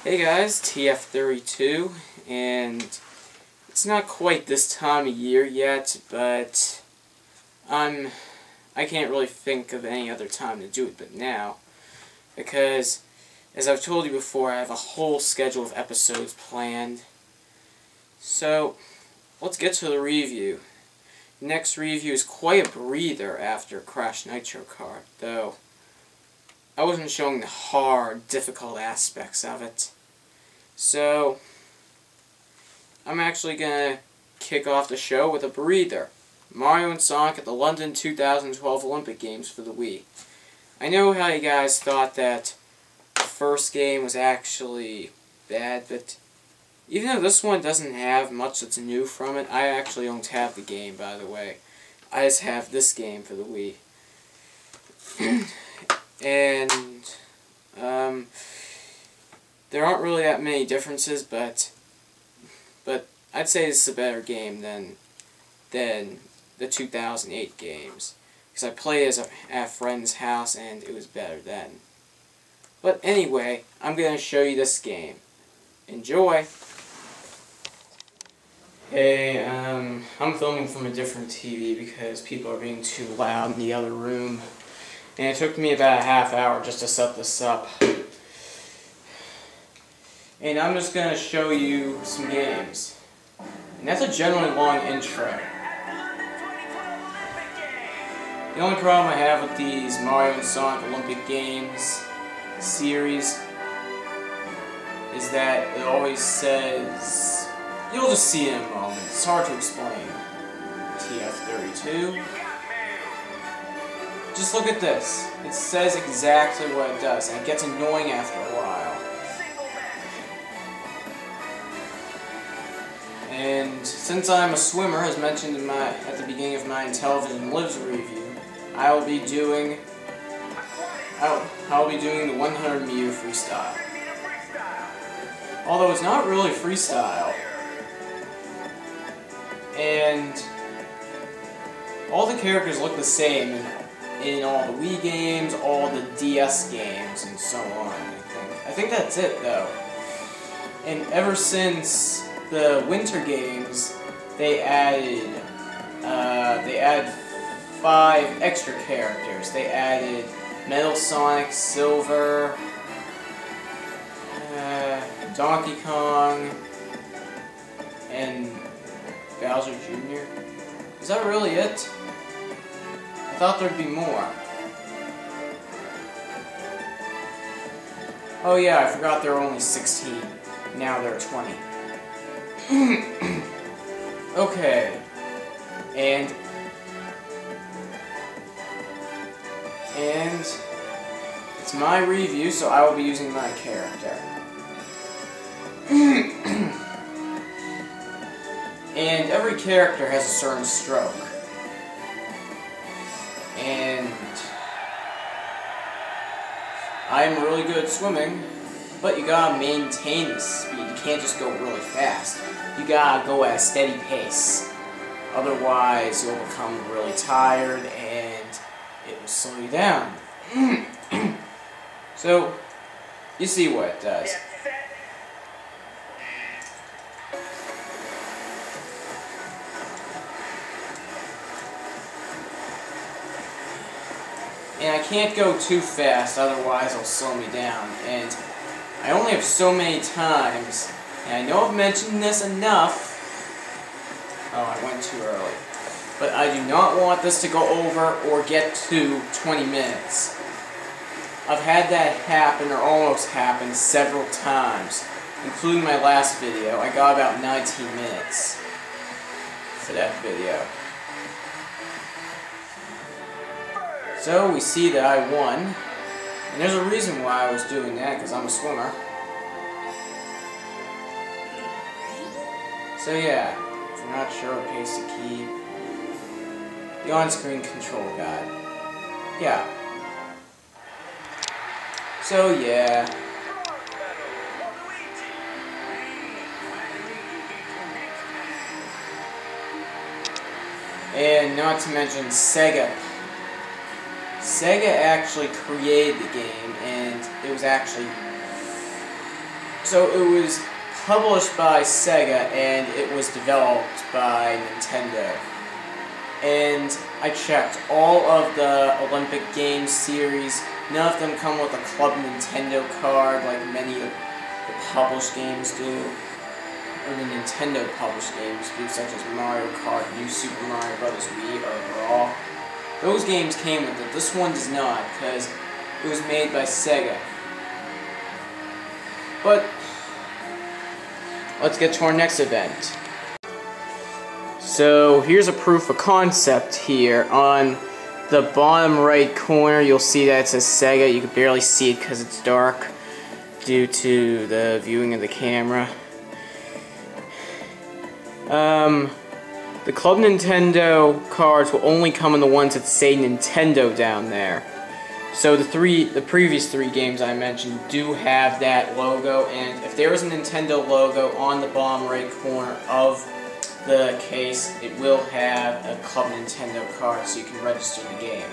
Hey guys, TF32, and it's not quite this time of year yet, but I can't really think of any other time to do it but now, because as I've told you before, I have a whole schedule of episodes planned. So let's get to the review. The next review is quite a breather after Crash Nitro Kart, though I wasn't showing the hard, difficult aspects of it. So I'm actually going to kick off the show with a breather. Mario and Sonic at the London 2012 Olympic Games for the Wii. I know how you guys thought that the first game was actually bad, but even though this one doesn't have much that's new from it, I actually don't have the game, by the way. I just have this game for the Wii. And there aren't really that many differences, but I'd say this is a better game than the 2008 games, because I played it at a friend's house and it was better then. But anyway, I'm going to show you this game. Enjoy! Hey, I'm filming from a different TV because people are being too loud in the other room. And it took me about a half hour just to set this up. And I'm just going to show you some games. And that's a generally long intro. The only problem I have with these Mario and Sonic Olympic Games series is that it always says, you'll just see it in a moment, it's hard to explain. TF32. Just look at this. It says exactly what it does, and it gets annoying after a while. And since I'm a swimmer, as mentioned at the beginning of my Television Lives review, I will be doing the 100-meter freestyle. Although it's not really freestyle, and all the characters look the same in all the Wii games, all the DS games, and so on. I think that's it, though. And ever since the Winter games, they added 5 extra characters. They added Metal Sonic, Silver, Donkey Kong, and Bowser Jr. Is that really it? I thought there'd be more. Oh yeah, I forgot there were only 16. Now there are 20. Okay. And it's my review, so I will be using my character. And every character has a certain stroke. And I'm really good at swimming, but you gotta maintain the speed. You can't just go really fast. You gotta go at a steady pace. Otherwise, you'll become really tired and it will slow you down. So, you see what it does. And I can't go too fast, otherwise it'll slow me down. And I only have so many times, and I know I've mentioned this enough. Oh, I went too early. But I do not want this to go over or get to 20 minutes. I've had that happen, or almost happen, several times, including my last video. I got about 19 minutes for that video. So we see that I won, and there's a reason why I was doing that, because I'm a swimmer. So yeah, if you're not sure what pace to keep, the on-screen control guide. Yeah. So yeah. And not to mention Sega actually created the game, and it was actually So it was published by Sega and it was developed by Nintendo. And I checked all of the Olympic Games series. None of them come with a Club Nintendo card like many of the published games do. Or the Nintendo published games do, such as Mario Kart, New Super Mario Bros. Wii, or Brawl. Those games came with it. This one does not, because it was made by Sega. But let's get to our next event. So here's a proof of concept here. On the bottom right corner, you'll see that it says Sega. You can barely see it because it's dark due to the viewing of the camera. The Club Nintendo cards will only come in the ones that say Nintendo down there. So the previous three games I mentioned do have that logo, and if there is a Nintendo logo on the bottom right corner of the case, it will have a Club Nintendo card so you can register the game.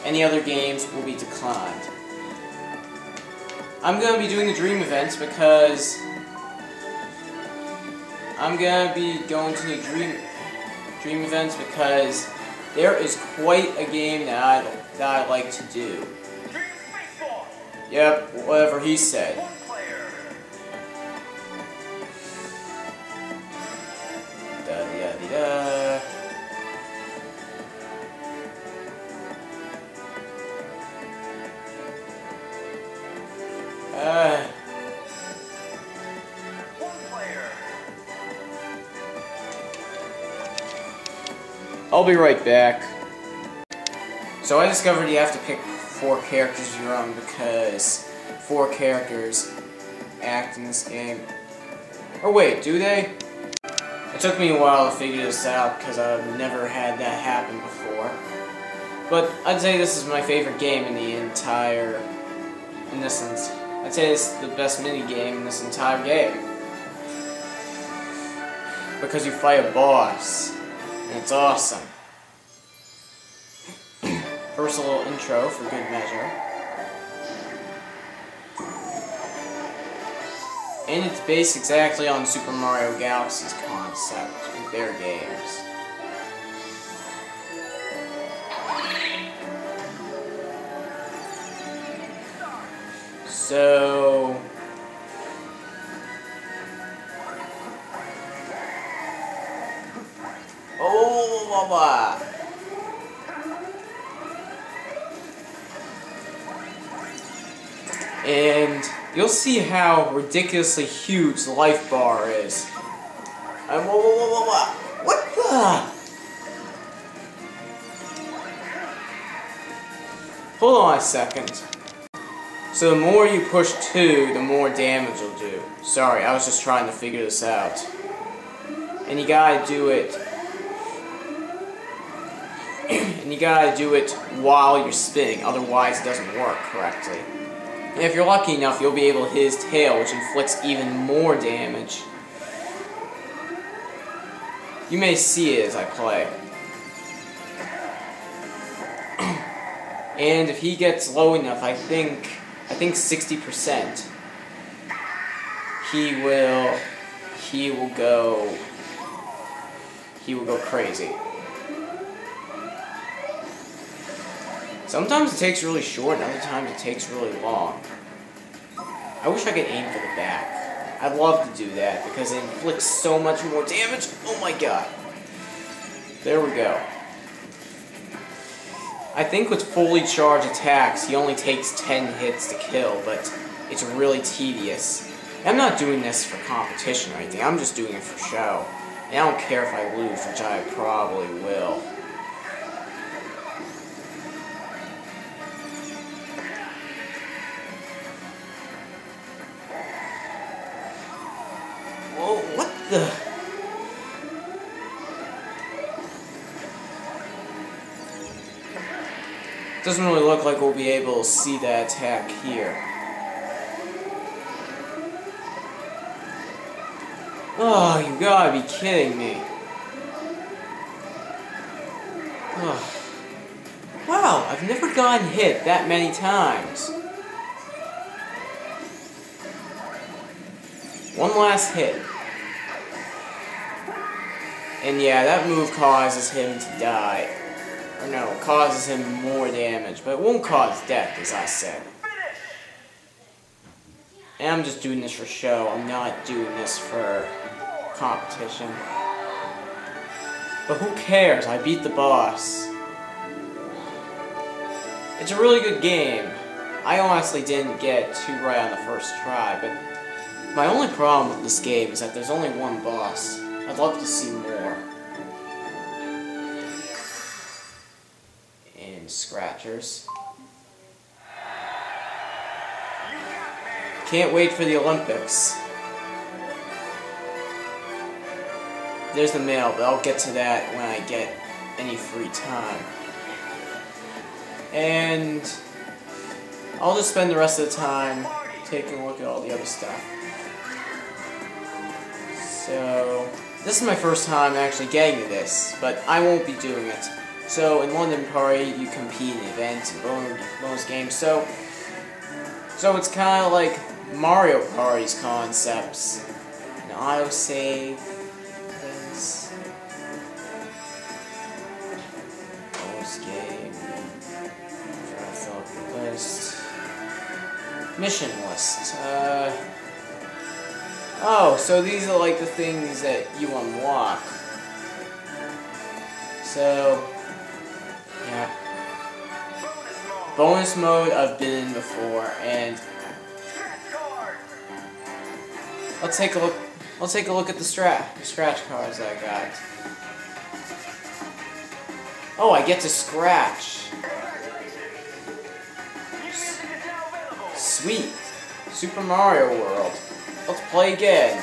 Any other games will be declined. I'm going to be doing the Dream events because I'm going to be going to the Dream events because there is quite a game that I like to do. Yep, whatever he said. Da-da-da-da. I'll be right back. So I discovered you have to pick 4 characters of your own because 4 characters act in this game. Or wait, do they? It took me a while to figure this out because I've never had that happen before. But I'd say this is my favorite game in the entire... I'd say this is the best mini-game in this entire game. Because you fight a boss. And it's awesome. First, a little intro for good measure. And it's based exactly on Super Mario Galaxy's concept with their games. So... oh, blah, blah. And you'll see how ridiculously huge the life bar is. What the? Hold on a second. So the more you push 2, the more damage you'll do. Sorry, I was just trying to figure this out. And you gotta do it. And you gotta do it while you're spinning, otherwise it doesn't work correctly. And if you're lucky enough, you'll be able to hit his tail, which inflicts even more damage. You may see it as I play. And if he gets low enough, I think 60%, he will go crazy. Sometimes it takes really short, and other times it takes really long. I wish I could aim for the back. I'd love to do that, because it inflicts so much more damage. Oh my god. There we go. I think with fully charged attacks, he only takes 10 hits to kill, but it's really tedious. And I'm not doing this for competition or anything, I'm just doing it for show. And I don't care if I lose, which I probably will. Whoa, what the... Doesn't really look like we'll be able to see that attack here. Oh, you gotta be kidding me. Oh. Wow, I've never gotten hit that many times. One last hit. And yeah, that move causes him to die. Or no, it causes him more damage, but it won't cause death, as I said. And I'm just doing this for show. I'm not doing this for competition. But who cares? I beat the boss. It's a really good game. I honestly didn't get it too right on the first try, but my only problem with this game is that there's only one boss. I'd love to see more. And scratchers. Can't wait for the Olympics. There's the mail, but I'll get to that when I get any free time. And I'll just spend the rest of the time taking a look at all the other stuff. So, this is my first time actually getting to this, but I won't be doing it. So, in London Party, you compete in events and bonus games, so it's kind of like Mario Party's concepts. An autosave, things, bonus game, try to fill up your list, mission list, oh, so these are like the things that you unlock. So, yeah. Bonus mode I've been in before, and let's take a look at the scratch cards I got. Oh, I get to scratch. Sweet. Super Mario World. Let's play again.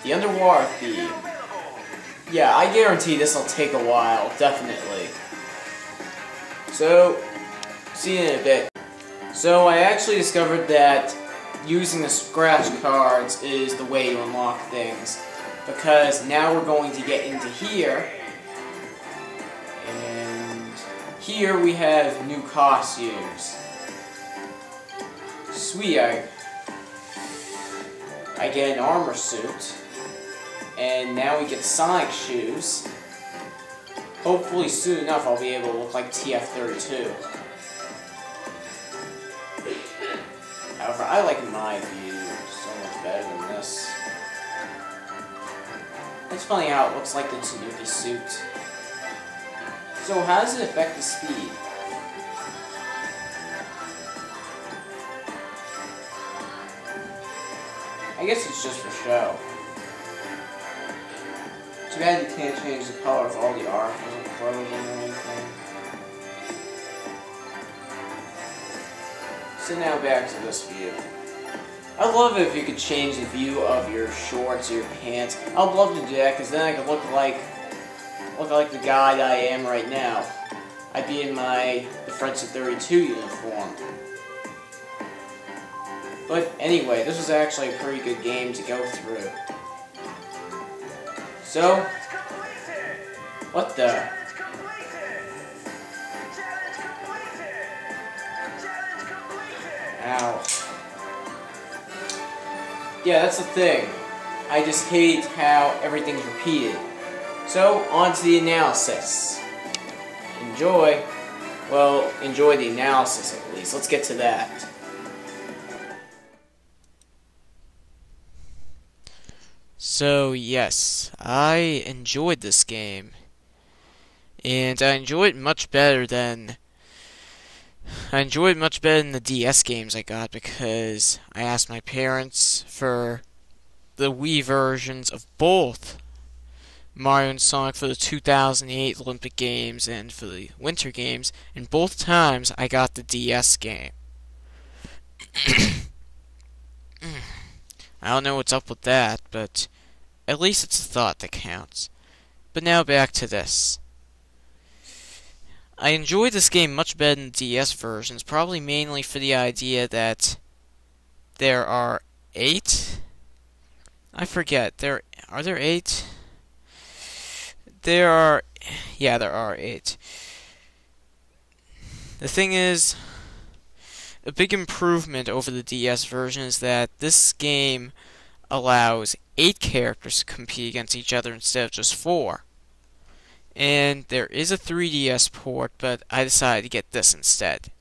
The underwater theme. Yeah, I guarantee this will take a while, definitely. So, see you in a bit. So, I actually discovered that using the scratch cards is the way to unlock things. Because now we're going to get into here. And here we have new costumes. Sweet, I get an armor suit. And now we get Sonic shoes. Hopefully soon enough I'll be able to look like TF32. However, I like my view so much better than this. It's funny how it looks like the Tanuki suit. So how does it affect the speed? I guess it's just for show. Too bad you can't change the color of all the art or clothing or anything. So now back to this view. I'd love it if you could change the view of your shorts or your pants. I'd love to do that because then I could look like the guy that I am right now. I'd be in my the TF32's uniform. But anyway, this was actually a pretty good game to go through. So, what the? Ow. Yeah, that's the thing. I just hate how everything's repeated. So, on to the analysis. Enjoy. Well, enjoy the analysis at least. Let's get to that. So, yes, I enjoyed this game. And I enjoyed it much better than the DS games I got because I asked my parents for the Wii versions of both Mario and Sonic for the 2008 Olympic Games and for the Winter Games, and both times I got the DS game. I don't know what's up with that, but at least it's a thought that counts. But now back to this. I enjoyed this game much better than the DS versions, probably mainly for the idea that there are 8? I forget. Are there 8? There are 8. The thing is, it a big improvement over the DS version is that this game allows 8 characters to compete against each other instead of just 4. And there is a 3DS port, but I decided to get this instead.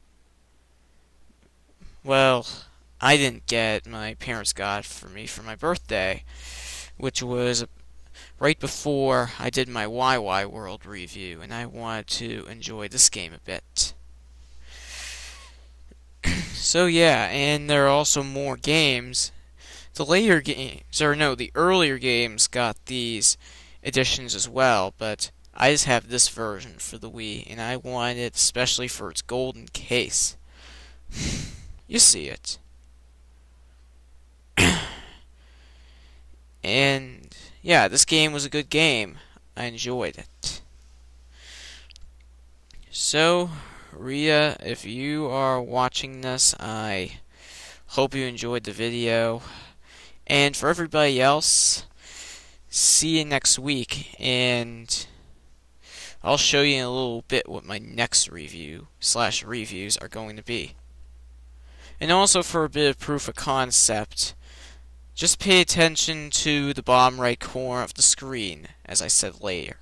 Well, I didn't get it. My parents got it for me for my birthday, which was right before I did my YY World review, and I wanted to enjoy this game a bit. So yeah, and there are also more games. The later games, or no, the earlier games got these editions as well, but I just have this version for the Wii, and I wanted it especially for its golden case. You see it. And yeah, this game was a good game. I enjoyed it. So, Rhea, if you are watching this, I hope you enjoyed the video. And for everybody else, see you next week, and I'll show you in a little bit what my next reviews are going to be. And also for a bit of proof of concept, just pay attention to the bottom right corner of the screen, as I said later.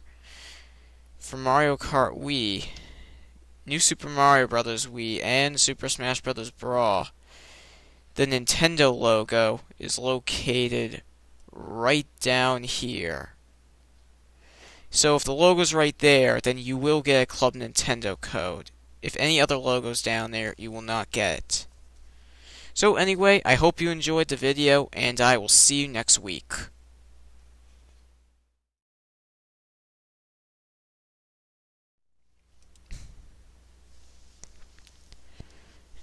For Mario Kart Wii, New Super Mario Bros. Wii, and Super Smash Bros. Brawl, the Nintendo logo is located right down here. So if the logo's right there, then you will get a Club Nintendo code. If any other logo's down there, you will not get it. So anyway, I hope you enjoyed the video, and I will see you next week.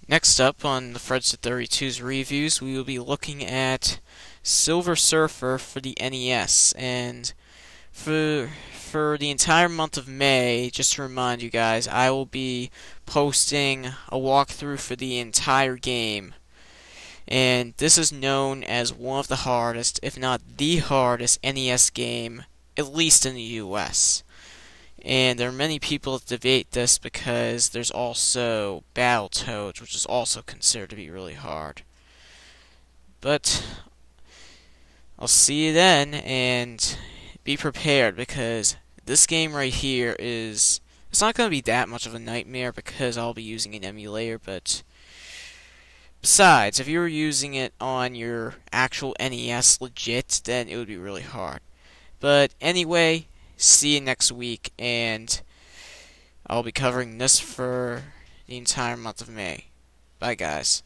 Next up on the TF32's reviews, we will be looking at Silver Surfer for the NES, and for the entire month of May, just to remind you guys, I will be posting a walkthrough for the entire game. And this is known as one of the hardest, if not the hardest, NES game, at least in the US. And there are many people that debate this because there's also Battletoads, which is also considered to be really hard. But I'll see you then, and be prepared, because this game right here it's not going to be that much of a nightmare because I'll be using an emulator, but besides, if you were using it on your actual NES legit, then it would be really hard. But anyway, see you next week, and I'll be covering this for the entire month of May. Bye, guys.